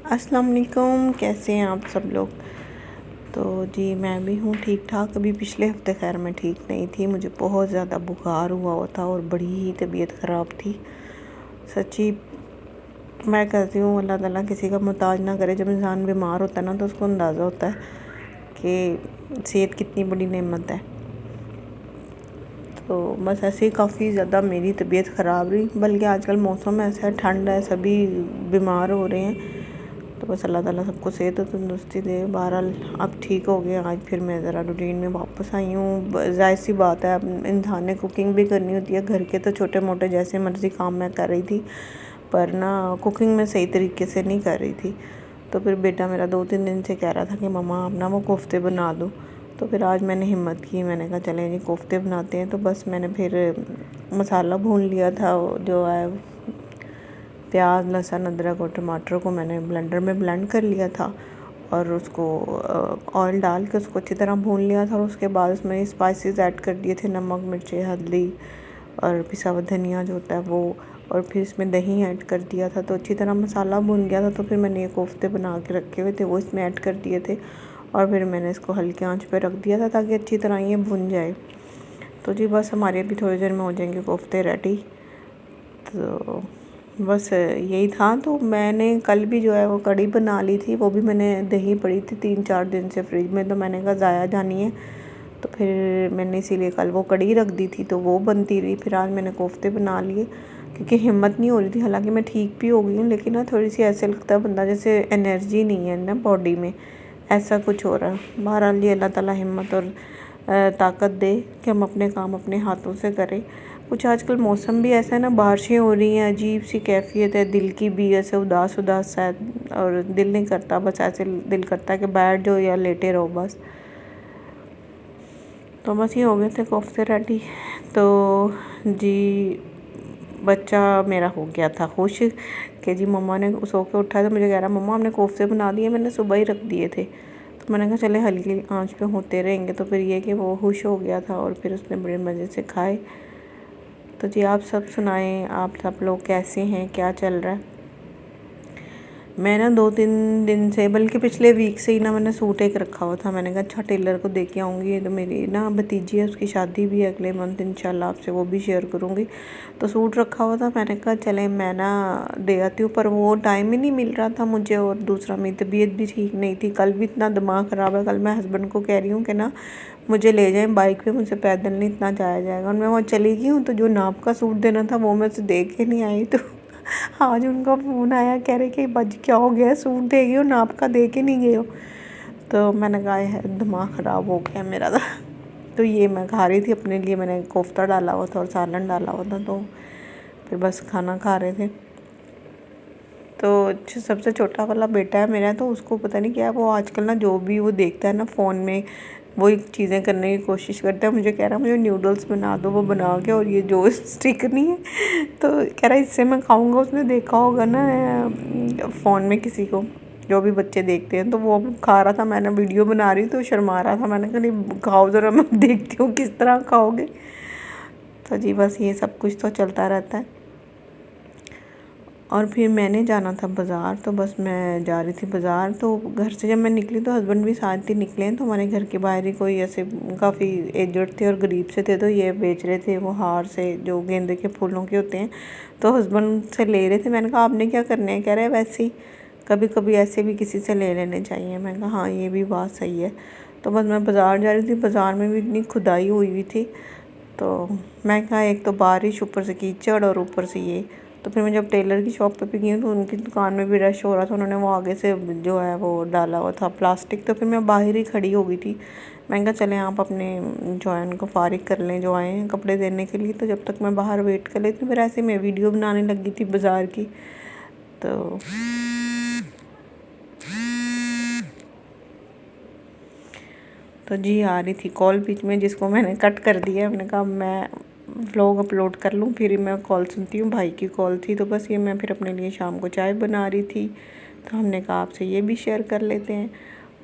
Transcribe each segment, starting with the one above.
السلام علیکم، کیسے ہیں آپ سب لوگ؟ تو جی میں بھی ہوں ٹھیک ٹھاک۔ ابھی پچھلے ہفتے خیر میں ٹھیک نہیں تھی، مجھے بہت زیادہ بخار ہوا تھا اور بڑی ہی طبیعت خراب تھی سچی۔ میں کہتی ہوں اللہ تعالیٰ کسی کا محتاج نہ کرے۔ جب انسان بیمار ہوتا ہے نا تو اس کو اندازہ ہوتا ہے کہ صحت کتنی بڑی نعمت ہے۔ تو بس ایسے ہی کافی زیادہ میری طبیعت خراب رہی، بلکہ آج کل موسم ایسا ہے، ٹھنڈ ہے، سبھی بیمار ہو رہے ہیں۔ تو بس اللہ تعالیٰ سب کو صحت و تندرستی دے۔ بہرحال اب ٹھیک ہو گئے، آج پھر میں ذرا روٹین میں واپس آئی ہوں۔ ظاہر سی بات ہے، اب انسان نے کوکنگ بھی کرنی ہوتی ہے گھر کے، تو چھوٹے موٹے جیسے مرضی کام میں کر رہی تھی، پر نا کوکنگ میں صحیح طریقے سے نہیں کر رہی تھی۔ تو پھر بیٹا میرا 2-3 دن سے کہہ رہا تھا کہ مما آپ نا وہ کوفتے بنا دو، تو پھر آج میں نے ہمت کی، میں نے کہا چلیں جی کوفتے بناتے ہیں۔ تو بس میں نے پھر مسالہ بھون لیا تھا، جو ہے پیاز، لہسن، ادرک اور ٹماٹر کو میں نے بلینڈر میں بلینڈ کر لیا تھا، اور اس کو آئل ڈال کے اس کو اچھی طرح بھون لیا تھا، اور اس کے بعد اس میں اسپائسیز ایڈ کر دیے تھے، نمک، مرچی، ہلدی اور پسا ہوا دھنیا جو ہوتا ہے وہ، اور پھر اس میں دہی ایڈ کر دیا تھا۔ تو اچھی طرح مسالہ بھون گیا تھا، تو پھر میں نے یہ کوفتے بنا کے رکھے ہوئے تھے وہ اس میں ایڈ کر دیے تھے، اور پھر میں نے اس کو ہلکی آنچ پہ رکھ دیا تھا تاکہ اچھی طرح یہ بھن جائے۔ تو جی بس ہمارے ابھی تھوڑی دیر میں ہو جائیں گے کوفتے ریڈی۔ تو بس یہی تھا۔ تو میں نے کل بھی جو ہے وہ کڑی بنا لی تھی، وہ بھی میں نے دہی پڑی تھی 3-4 دن سے فریج میں، تو میں نے کہا ضائع جانی ہے، تو پھر میں نے اسی لیے کل وہ کڑی رکھ دی تھی، تو وہ بنتی رہی۔ پھر آج میں نے کوفتے بنا لیے کیونکہ ہمت نہیں ہو رہی تھی، حالانکہ میں ٹھیک بھی ہو گئی ہوں، لیکن نا تھوڑی سی ایسے لگتا ہے بندہ جیسے انرجی نہیں ہے نا باڈی میں، ایسا کچھ ہو رہا ہے۔ بہرحال یہ اللہ تعالیٰ ہمت اور طاقت دے کہ ہم اپنے کام اپنے ہاتھوں سے کریں۔ کچھ آج کل موسم بھی ایسا ہے نا، بارشیں ہو رہی ہیں، عجیب سی کیفیت ہے دل کی بھی، ایسے اداس سا ہے، اور دل نہیں کرتا، بس ایسے دل کرتا ہے کہ بیٹھ جاؤ یا لیٹے رہو بس۔ تو بس یہ ہو گئے تھے کوفتے ریڈی۔ تو جی بچہ میرا ہو گیا تھا خوش کہ جی مما نے سو کے اٹھا، تو مجھے کہہ رہا مما ہم نے کوفتے بنا دیے، میں نے صبح ہی رکھ دیے تھے۔ تو میں نے کہا چلے ہلکی آنچ پہ ہوتے رہیں گے، تو پھر یہ کہ وہ خوش ہو گیا تھا، اور پھر اس نے بڑے مزے سے کھائے۔ تو جی آپ سب سنائیں، آپ سب لوگ کیسے ہیں، کیا چل رہا ہے؟ میں نا 2-3 دن سے، بلکہ پچھلے ویک سے ہی نا میں نے سوٹ ایک رکھا ہوا تھا، میں نے کہا اچھا ٹیلر کو دے کے آؤں گی، تو میری نا بھتیجی ہے، اس کی شادی بھی ہے اگلے منتھ انشاءاللہ، آپ سے وہ بھی شیئر کروں گی۔ تو سوٹ رکھا ہوا تھا، میں نے کہا چلیں میں نا دے آتی ہوں، پر وہ ٹائم ہی نہیں مل رہا تھا مجھے، اور دوسرا میری طبیعت بھی ٹھیک نہیں تھی، کل بھی اتنا دماغ خراب ہے۔ کل میں ہسبینڈ کو کہہ رہی ہوں کہ نا مجھے لے جائیں بائک پہ، مجھ سے پیدل نہیں اتنا جایا جائے گا، اور میں وہاں چلی گئی ہوں، تو جو ناپ کا سوٹ دینا تھا وہ میں اسے دے کے نہیں آئی۔ تو آج ان کا فون آیا، کہہ رہے کہ باجی کیا ہو گیا، سوٹ دے گئے ہو ناپ کا دے کے نہیں گئے ہو؟ تو میں نے کہا ہے دماغ خراب ہو گیا میرا تو یہ میں کھا رہی تھی اپنے لیے، میں نے کوفتہ ڈالا ہوا تھا اور سالن ڈالا ہوا تھا، تو پھر بس کھانا کھا رہے تھے۔ تو سب سے چھوٹا والا بیٹا ہے میرا، تو اس کو پتہ نہیں کیا ہے، وہ آج کل نا جو بھی وہ دیکھتا ہے نا فون میں، وہی چیزیں کرنے کی کوشش کرتا ہے۔ مجھے کہہ رہا مجھے نیوڈلز بنا دو، وہ بنا کے، اور یہ جو اسٹک نہیں ہے، تو کہہ رہا اس سے میں کھاؤں گا۔ اس نے دیکھا ہوگا نا فون میں کسی کو، جو بھی بچے دیکھتے ہیں، تو وہ کھا رہا تھا، میں نے ویڈیو بنا رہی تو شرما رہا تھا، میں نے کہا نہیں کھاؤ ذرا، میں دیکھتی ہوں کس طرح کھاؤ گے۔ تو جی بس یہ سب کچھ تو چلتا رہتا ہے۔ اور پھر میں نے جانا تھا بازار، تو بس میں جا رہی تھی بازار، تو گھر سے جب میں نکلی تو ہسبینڈ بھی ساتھ ہی نکلے ہیں، تو ہمارے گھر کے باہر ہی کوئی ایسے کافی ایجڈ تھے اور غریب سے تھے، تو یہ بیچ رہے تھے وہ ہار سے جو گیندے کے پھولوں کے ہوتے ہیں، تو ہسبینڈ سے لے رہے تھے۔ میں نے کہا آپ نے کیا کرنے ہیں؟ کہہ رہے ویسے ہی کبھی کبھی ایسے بھی کسی سے لے لینے چاہیے۔ میں نے کہا ہاں یہ بھی بات صحیح ہے۔ تو بس میں بازار جا رہی تھی، بازار میں بھی اتنی کھدائی ہوئی تھی، تو میں کہا ایک تو بارش، اوپر سے کیچڑ، اور اوپر سے یہ، تو پھر میں جب ٹیلر کی شاپ پہ بھی گئی ہوں تو ان کی دکان میں بھی رش ہو رہا تھا، انہوں نے وہ آگے سے جو ہے وہ ڈالا ہوا تھا پلاسٹک، تو پھر میں باہر ہی کھڑی ہو گئی تھی۔ میں نے کہا چلیں آپ اپنے جو ہے ان کو فارغ کر لیں جو آئے ہیں کپڑے دینے کے لیے، تو جب تک میں باہر ویٹ کر لیتی ہوں۔ پھر ایسے میں ویڈیو بنانے لگی تھی بازار کی، تو جی آ رہی تھی کال بیچ میں، جس کو میں نے کٹ کر دیا۔ میں نے کہا میں ولاگ اپلوڈ کر لوں، پھر میں کال سنتی ہوں، بھائی کی کال تھی۔ تو بس یہ میں پھر اپنے لیے شام کو چائے بنا رہی تھی، تو ہم نے کہا آپ سے یہ بھی شیئر کر لیتے ہیں،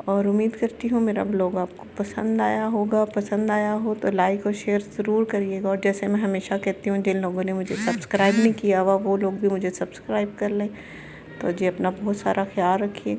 اور امید کرتی ہوں میرا ولاگ آپ کو پسند آیا ہوگا۔ پسند آیا ہو تو لائک اور شیئر ضرور کریے گا، اور جیسے میں ہمیشہ کہتی ہوں جن لوگوں نے مجھے سبسکرائب نہیں کیا ہوا وہ لوگ بھی مجھے سبسکرائب کر لیں۔ تو جی اپنا بہت سارا خیال رکھیے گا.